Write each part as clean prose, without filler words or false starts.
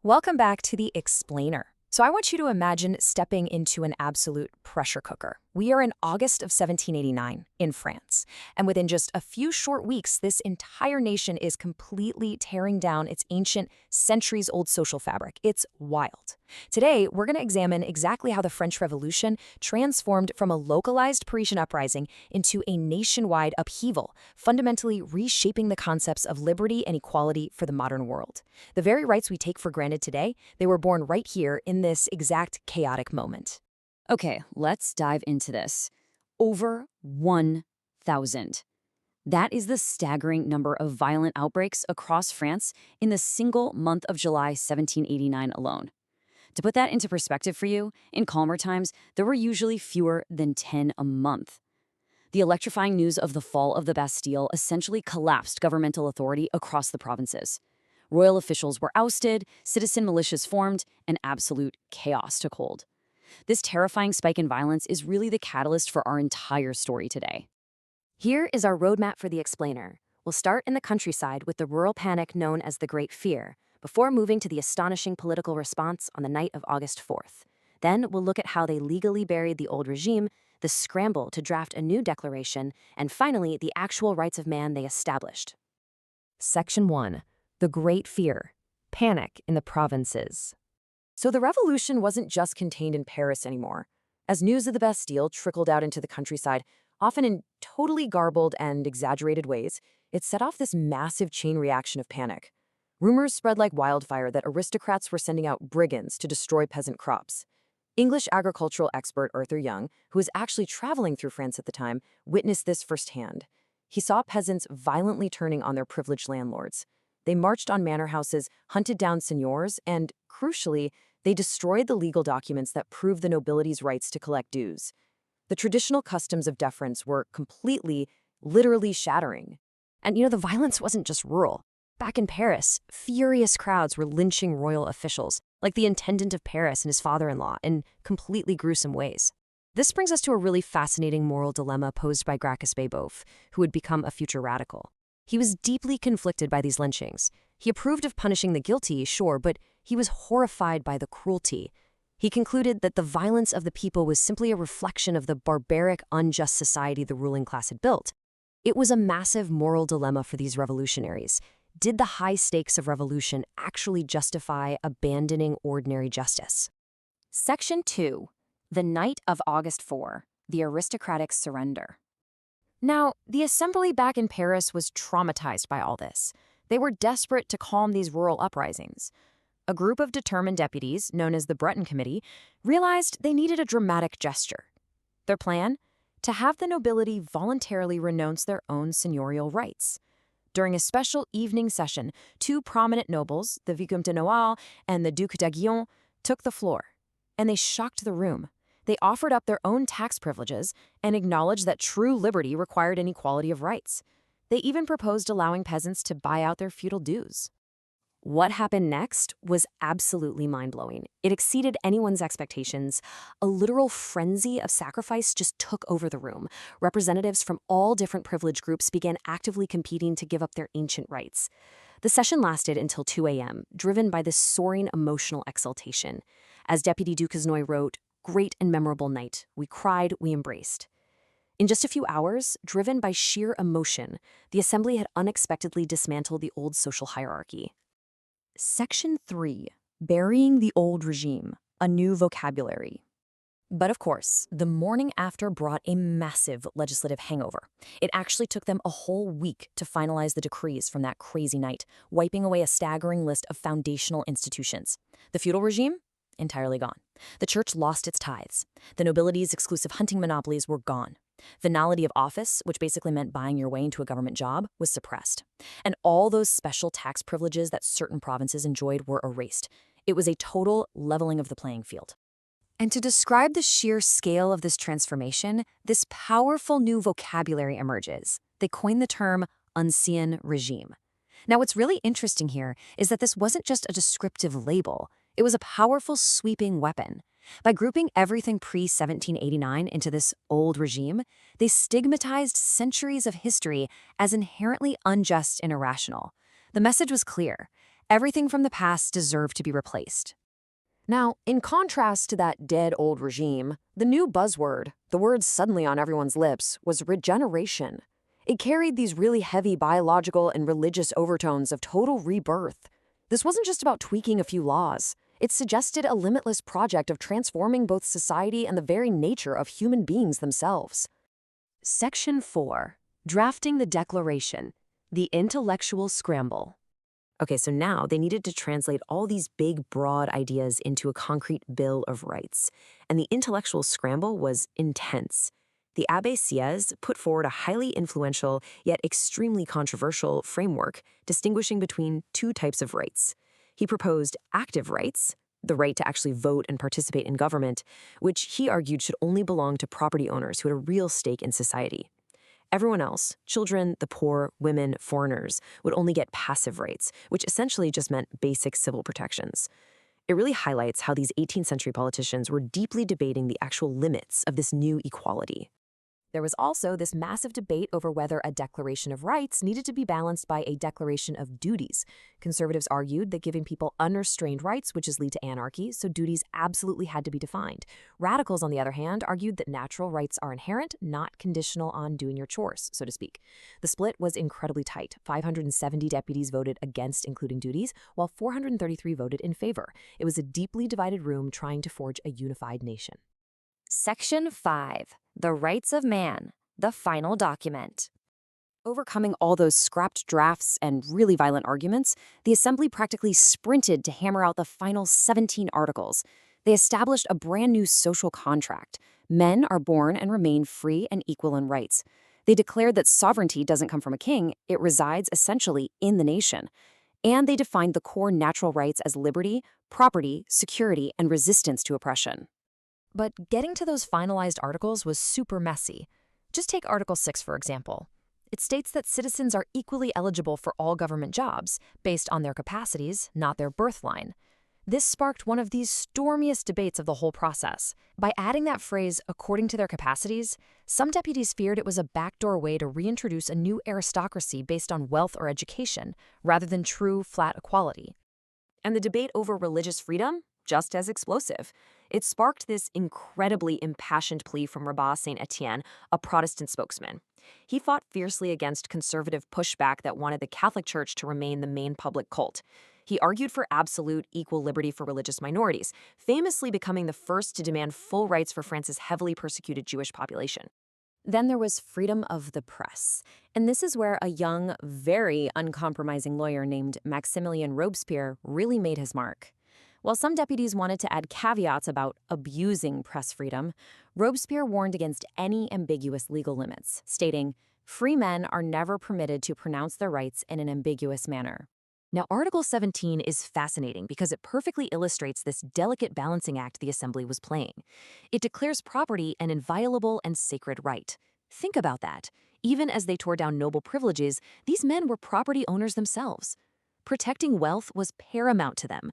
Welcome back to The Explainer. So I want you to imagine stepping into an absolute pressure cooker. We are in August of 1789 in France, and within just a few short weeks, this entire nation is completely tearing down its ancient, centuries-old social fabric. It's wild. Today, we're going to examine exactly how the French Revolution transformed from a localized Parisian uprising into a nationwide upheaval, fundamentally reshaping the concepts of liberty and equality for the modern world. The very rights we take for granted today, they were born right here in this exact chaotic moment. Okay, let's dive into this. Over 1,000. That is the staggering number of violent outbreaks across France in the single month of July 1789 alone. To put that into perspective for you, in calmer times, there were usually fewer than 10 a month. The electrifying news of the fall of the Bastille essentially collapsed governmental authority across the provinces. Royal officials were ousted, citizen militias formed, and absolute chaos took hold. This terrifying spike in violence is really the catalyst for our entire story today. Here is our roadmap for The Explainer. We'll start in the countryside with the rural panic known as the Great Fear, before moving to the astonishing political response on the night of August 4th. Then we'll look at how they legally buried the old regime, the scramble to draft a new declaration, and finally, the actual rights of man they established. Section 1. The Great Fear. Panic in the provinces. So the revolution wasn't just contained in Paris anymore. As news of the Bastille trickled out into the countryside, often in totally garbled and exaggerated ways, it set off this massive chain reaction of panic. Rumors spread like wildfire that aristocrats were sending out brigands to destroy peasant crops. English agricultural expert Arthur Young, who was actually traveling through France at the time, witnessed this firsthand. He saw peasants violently turning on their privileged landlords. They marched on manor houses, hunted down seigneurs, and, crucially, they destroyed the legal documents that proved the nobility's rights to collect dues. The traditional customs of deference were completely, literally shattering. And the violence wasn't just rural. Back in Paris, furious crowds were lynching royal officials, like the intendant of Paris and his father-in-law, in completely gruesome ways. This brings us to a really fascinating moral dilemma posed by Gracchus Babeuf, who would become a future radical. He was deeply conflicted by these lynchings. He approved of punishing the guilty, sure, but he was horrified by the cruelty. He concluded that the violence of the people was simply a reflection of the barbaric, unjust society the ruling class had built. It was a massive moral dilemma for these revolutionaries. Did the high stakes of revolution actually justify abandoning ordinary justice? Section 2. The night of August 4. The aristocratic surrender. Now, the assembly back in Paris was traumatized by all this. They were desperate to calm these rural uprisings. A group of determined deputies, known as the Breton Committee, realized they needed a dramatic gesture. Their plan? To have the nobility voluntarily renounce their own seigneurial rights. During a special evening session, two prominent nobles, the Vicomte de Noailles and the Duc d'Aiguillon, took the floor, and they shocked the room. They offered up their own tax privileges and acknowledged that true liberty required an equality of rights. They even proposed allowing peasants to buy out their feudal dues. What happened next was absolutely mind-blowing. It exceeded anyone's expectations. A literal frenzy of sacrifice just took over the room. Representatives from all different privilege groups began actively competing to give up their ancient rights. The session lasted until 2 a.m., driven by this soaring emotional exultation. As Deputy Duquesnoy wrote, "Great and memorable night. We cried, we embraced." In just a few hours, driven by sheer emotion, the assembly had unexpectedly dismantled the old social hierarchy. Section 3. Burying the old regime. A new vocabulary. But of course, the morning after brought a massive legislative hangover. It actually took them a whole week to finalize the decrees from that crazy night, wiping away a staggering list of foundational institutions. The feudal regime? Entirely gone. The church lost its tithes. The nobility's exclusive hunting monopolies were gone. Venality of office, which basically meant buying your way into a government job, was suppressed. And all those special tax privileges that certain provinces enjoyed were erased. It was a total leveling of the playing field. And to describe the sheer scale of this transformation, this powerful new vocabulary emerges. They coined the term ancien regime. Now, what's really interesting here is that this wasn't just a descriptive label. It was a powerful, sweeping weapon. By grouping everything pre-1789 into this old regime, they stigmatized centuries of history as inherently unjust and irrational. The message was clear. Everything from the past deserved to be replaced. Now, in contrast to that dead old regime, the new buzzword, the word suddenly on everyone's lips, was regeneration. It carried these really heavy biological and religious overtones of total rebirth. This wasn't just about tweaking a few laws. It suggested a limitless project of transforming both society and the very nature of human beings themselves. Section 4. Drafting the Declaration. The Intellectual Scramble. Okay, so now they needed to translate all these big, broad ideas into a concrete Bill of Rights. And the intellectual scramble was intense. The Abbé Sieyès put forward a highly influential, yet extremely controversial framework distinguishing between two types of rights. He proposed active rights, the right to actually vote and participate in government, which he argued should only belong to property owners who had a real stake in society. Everyone else, children, the poor, women, foreigners, would only get passive rights, which essentially just meant basic civil protections. It really highlights how these 18th century politicians were deeply debating the actual limits of this new equality. There was also this massive debate over whether a Declaration of Rights needed to be balanced by a Declaration of Duties. Conservatives argued that giving people unrestrained rights would just lead to anarchy, so duties absolutely had to be defined. Radicals, on the other hand, argued that natural rights are inherent, not conditional on doing your chores, so to speak. The split was incredibly tight. 570 deputies voted against including duties, while 433 voted in favor. It was a deeply divided room trying to forge a unified nation. Section 5. The Rights of Man, the Final Document. Overcoming all those scrapped drafts and really violent arguments, the Assembly practically sprinted to hammer out the final 17 articles. They established a brand new social contract. Men are born and remain free and equal in rights. They declared that sovereignty doesn't come from a king, it resides essentially in the nation. And they defined the core natural rights as liberty, property, security, and resistance to oppression. But getting to those finalized articles was super messy. Just take Article 6, for example. It states that citizens are equally eligible for all government jobs, based on their capacities, not their birthline. This sparked one of the stormiest debates of the whole process. By adding that phrase, according to their capacities, some deputies feared it was a backdoor way to reintroduce a new aristocracy based on wealth or education, rather than true, flat equality. And the debate over religious freedom? Just as explosive. It sparked this incredibly impassioned plea from Rabat Saint-Étienne, a Protestant spokesman. He fought fiercely against conservative pushback that wanted the Catholic Church to remain the main public cult. He argued for absolute equal liberty for religious minorities, famously becoming the first to demand full rights for France's heavily persecuted Jewish population. Then there was freedom of the press. And this is where a young, very uncompromising lawyer named Maximilien Robespierre really made his mark. While some deputies wanted to add caveats about abusing press freedom, Robespierre warned against any ambiguous legal limits, stating, "Free men are never permitted to pronounce their rights in an ambiguous manner." Now, Article 17 is fascinating because it perfectly illustrates this delicate balancing act the Assembly was playing. It declares property an inviolable and sacred right. Think about that. Even as they tore down noble privileges, these men were property owners themselves. Protecting wealth was paramount to them.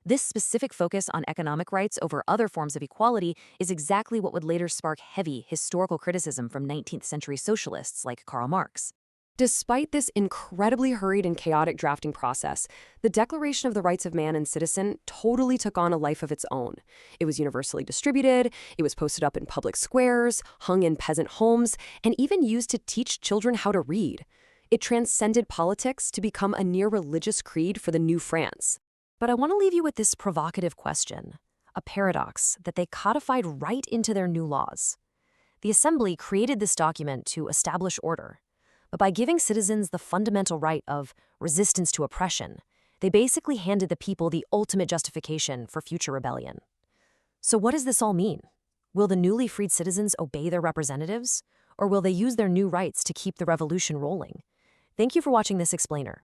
This specific focus on economic rights over other forms of equality is exactly what would later spark heavy historical criticism from 19th century socialists like Karl Marx. Despite this incredibly hurried and chaotic drafting process, the Declaration of the Rights of Man and Citizen totally took on a life of its own. It was universally distributed, it was posted up in public squares, hung in peasant homes, and even used to teach children how to read. It transcended politics to become a near-religious creed for the new France. But I want to leave you with this provocative question, a paradox that they codified right into their new laws. The Assembly created this document to establish order, but by giving citizens the fundamental right of resistance to oppression, they basically handed the people the ultimate justification for future rebellion. So what does this all mean? Will the newly freed citizens obey their representatives, or will they use their new rights to keep the revolution rolling? Thank you for watching this explainer.